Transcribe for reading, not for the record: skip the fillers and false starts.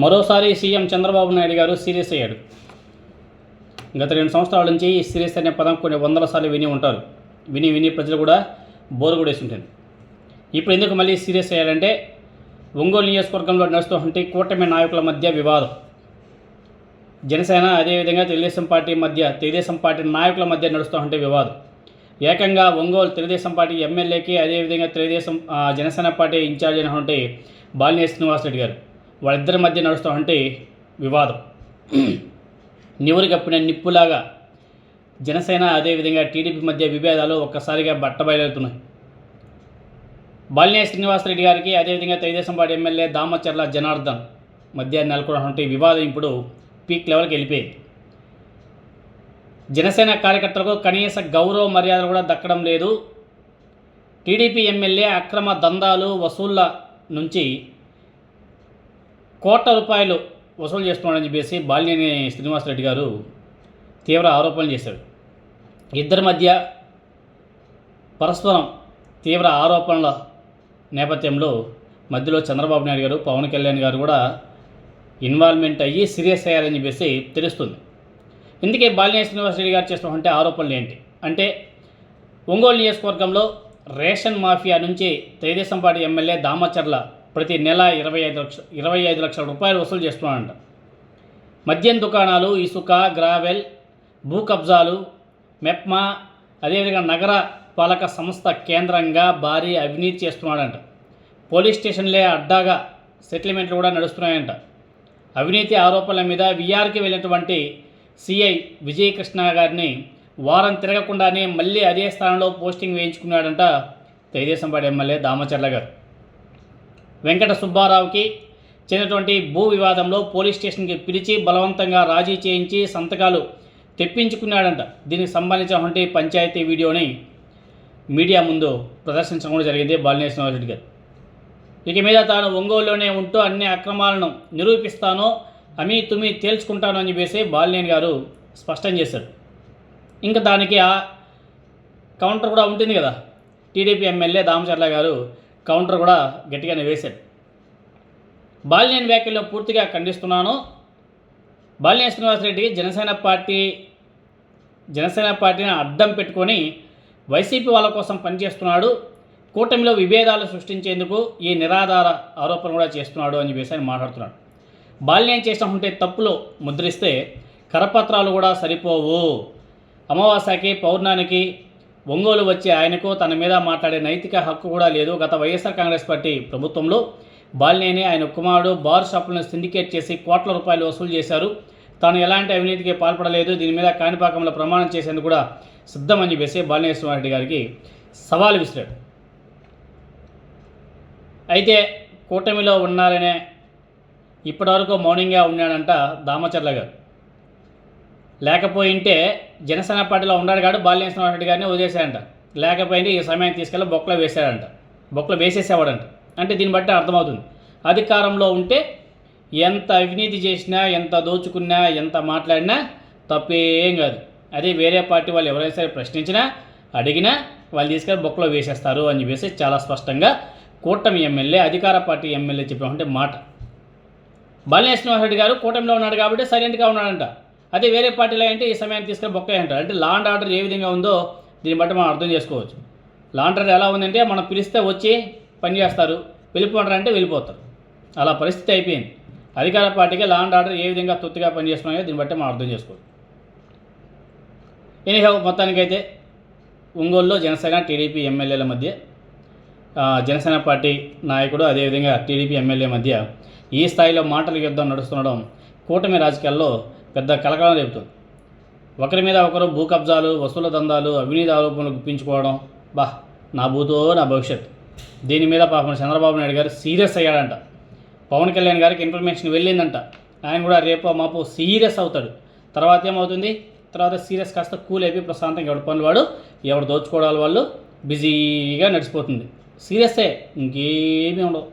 మరోసారి సీఎం చంద్రబాబు నాయుడు గారు సీరియస్ అయ్యాడు. గత 2 సంవత్సరాల నుంచి ఈ సీరియస్ అనే పదం కొన్ని వందల సార్లు విని ఉంటారు. విని ప్రజలు కూడా బోరు కూడా వేసి ఉంటుంది. ఇప్పుడు ఎందుకు మళ్ళీ సీరియస్ అయ్యాడంటే, ఒంగోలు నియోజకవర్గంలో నడుస్తున్నటువంటి కూటమి నాయకుల మధ్య వివాదం, జనసేన అదేవిధంగా తెలుగుదేశం పార్టీ నాయకుల మధ్య నడుస్తున్నటువంటి వివాదం, ఏకంగా ఒంగోలు తెలుగుదేశం పార్టీ ఎమ్మెల్యేకి అదేవిధంగా జనసేన పార్టీ ఇన్ఛార్జ్ అయినటువంటి బాలినేని శ్రీనివాసరెడ్డి గారు వాళ్ళిద్దరి మధ్య నడుస్తున్నటువంటి వివాదం నివురు కప్పిన నిప్పులాగా జనసేన అదేవిధంగా టీడీపీ మధ్య విభేదాలు ఒక్కసారిగా బట్టబయలుతున్నాయి. బాలినేని శ్రీనివాసరెడ్డి గారికి అదేవిధంగా తెలుగుదేశం పార్టీ ఎమ్మెల్యే దామచర్ల జనార్దన్ మధ్య నెలకొన్నటువంటి వివాదం ఇప్పుడు పీక్ లెవెల్కి వెళ్ళిపోయింది. జనసేన కార్యకర్తలకు కనీస గౌరవ మర్యాదలు కూడా దక్కడం లేదు. టీడీపీ ఎమ్మెల్యే అక్రమ దందాలు వసూళ్ల నుంచి కోట్ల రూపాయలు వసూలు చేస్తున్నాడని చెప్పేసి బాలినేని శ్రీనివాసరెడ్డి గారు తీవ్ర ఆరోపణలు చేశారు. ఇద్దరి మధ్య పరస్పరం తీవ్ర ఆరోపణల నేపథ్యంలో మధ్యలో చంద్రబాబు నాయుడు గారు, పవన్ కళ్యాణ్ గారు కూడా ఇన్వాల్వ్మెంట్ అయ్యి సీరియస్ అయ్యారని చెప్పేసి తెలుస్తుంది. ఇందుకే బాలినేని శ్రీనివాసరెడ్డి గారు చేస్తున్నటువంటి ఆరోపణలు ఏంటి అంటే, ఒంగోలు నియోజకవర్గంలో రేషన్ మాఫియా నుంచి తెలుగుదేశం పార్టీ ఎమ్మెల్యే దామచర్ల ప్రతి నెల 25 లక్షల రూపాయలు వసూలు చేస్తున్నాడంట. మద్యం దుకాణాలు, ఇసుక, గ్రావెల్, భూ కబ్జాలు, మెప్మా అదేవిధంగా నగర పాలక సంస్థ కేంద్రంగా భారీ అవినీతి చేస్తున్నాడంట. పోలీస్ స్టేషన్లే అడ్డాగా సెటిల్మెంట్లు కూడా నడుస్తున్నాయంట. అవినీతి ఆరోపణల మీద విఆర్కి వెళ్ళినటువంటి సిఐ విజయకృష్ణ గారిని వారం తిరగకుండానే మళ్ళీ అదే స్థానంలో పోస్టింగ్ వేయించుకున్నాడంట తెలుగుదేశం పార్టీ ఎమ్మెల్యే దామచర్ల గారు. వెంకట సుబ్బారావుకి చెందినటువంటి భూ వివాదంలో పోలీస్ స్టేషన్కి పిలిచి బలవంతంగా రాజీ చేయించి సంతకాలు తెప్పించుకున్నాడంట. దీనికి సంబంధించినటువంటి పంచాయతీ వీడియోని మీడియా ముందు ప్రదర్శించడం కూడా జరిగింది బాలినేని శ్రీనివాసరెడ్డి గారు. ఇక మీద తాను ఒంగోలులోనే ఉంటూ అన్ని అక్రమాలను నిరూపిస్తానో తుమి తేల్చుకుంటాను అని చెప్పేసి బాలినేని గారు స్పష్టం చేశారు. ఇంకా దానికి ఆ కౌంటర్ కూడా ఉంటుంది కదా, టీడీపీ ఎమ్మెల్యే దామచర్ల గారు కౌంటర్ కూడా గట్టిగానే వేశారు. బాలినేని వ్యాఖ్యల్లో పూర్తిగా ఖండిస్తున్నాను. బాలినేని శ్రీనివాసరెడ్డి జనసేన పార్టీని అడ్డం పెట్టుకొని వైసీపీ వాళ్ళ కోసం పనిచేస్తున్నాడు, కూటమిలో విభేదాలు సృష్టించేందుకు ఈ నిరాధార ఆరోపణ కూడా చేస్తున్నాడు అని చెప్పేసి ఆయన మాట్లాడుతున్నాడు. బాలినేని చేసినటువంటి తప్పులు ముద్రిస్తే కరపత్రాలు కూడా సరిపోవు. అమావాస్యకి పౌర్ణానికి ఒంగోలు వచ్చి ఆయనకు తన మీద మాట్లాడే నైతిక హక్కు కూడా లేదు. గత వైఎస్ఆర్ కాంగ్రెస్ పార్టీ ప్రభుత్వంలో బాలినేని ఆయన కుమారుడు బార్ షాపులను సిండికేట్ చేసి కోట్ల రూపాయలు వసూలు చేశారు. తాను ఎలాంటి అవినీతికి పాల్పడలేదు, దీని మీద కాణిపాకంలో ప్రమాణం చేసేందుకు కూడా సిద్ధమని చెప్పేసి బాలినేని శ్రీనివాసరెడ్డి గారికి సవాల్ విసిరాడు. అయితే కూటమిలో ఉన్నారనే ఇప్పటివరకు మౌనంగా ఉన్నాడంట దామచర్ల గారు. లేకపోయింటే జనసేన పార్టీలో ఉన్నాడు కాదు బాలినేని శ్రీనివాసరెడ్డి గారిని వదిలేశాడంట. లేకపోయింటే ఈ సమయం తీసుకెళ్ళి బొక్కలో వేసేసేవాడంట. అంటే దీన్ని బట్టి అర్థమవుతుంది, అధికారంలో ఉంటే ఎంత అవినీతి చేసినా, ఎంత దోచుకున్నా, ఎంత మాట్లాడినా తప్పేం కాదు. అదే వేరే పార్టీ వాళ్ళు ఎవరైనా సరే ప్రశ్నించినా, అడిగినా వాళ్ళు తీసుకెళ్ళి బొక్కలో వేసేస్తారు అని చెప్పేసి చాలా స్పష్టంగా కూటమి ఎమ్మెల్యే, అధికార పార్టీ ఎమ్మెల్యే చెప్పినటువంటి మాట. బాలినేని శ్రీనివాసరెడ్డి గారు కూటమిలో ఉన్నాడు కాబట్టి సైలెంట్గా ఉన్నాడంట. అదే వేరే పార్టీలో అంటే ఈ సమయాన్ని తీసుకెళ్ళి బొక్క అంటారు. అంటే లా అండ్ ఆర్డర్ ఏ విధంగా ఉందో దీన్ని బట్టి మనం అర్థం చేసుకోవచ్చు. లా అండ్ ఆర్డర్ ఎలా ఉందంటే, మనం పిలిస్తే వచ్చి పనిచేస్తారు, వెళ్ళిపోతారంటే వెళ్ళిపోతారు. అలా పరిస్థితి అయిపోయింది. అధికార పార్టీకి లా అండ్ ఆర్డర్ ఏ విధంగా తొత్తుగా పనిచేస్తున్నాయో దీన్ని బట్టి మనం అర్థం చేసుకోవచ్చు. ఎనీహౌ, మొత్తానికైతే ఒంగోలులో జనసేన టీడీపీ ఎమ్మెల్యేల మధ్య, జనసేన పార్టీ నాయకుడు అదేవిధంగా టీడీపీ ఎమ్మెల్యే మధ్య ఈ స్థాయిలో మాటల యుద్ధం నడుస్తుండడం కూటమి రాజకీయాల్లో పెద్ద కలకలం రేపుతుంది. ఒకరి మీద ఒకరు భూ కబ్జాలు, వసూల దందాలు, అవినీతి ఆరోపణలు గుప్పించుకోవడం, నా భూతో నా భవిష్యత్. దీని మీద పాపం చంద్రబాబు నాయుడు గారు సీరియస్ అయ్యాడంట. పవన్ కళ్యాణ్ గారికి ఇన్ఫర్మేషన్ వెళ్ళిందంట. ఆయన కూడా రేపో మాపో సీరియస్ అవుతాడు. తర్వాత ఏమవుతుంది, తర్వాత సీరియస్ కాస్త కూల్ అయిపోయి ప్రశాంతంగా ఎవరి పనులు వాడు, ఎవరు దోచుకోవడాలు వాళ్ళు బిజీగా నడిచిపోతుంది. సీరియస్సే, ఇంకేమీ ఉండవు.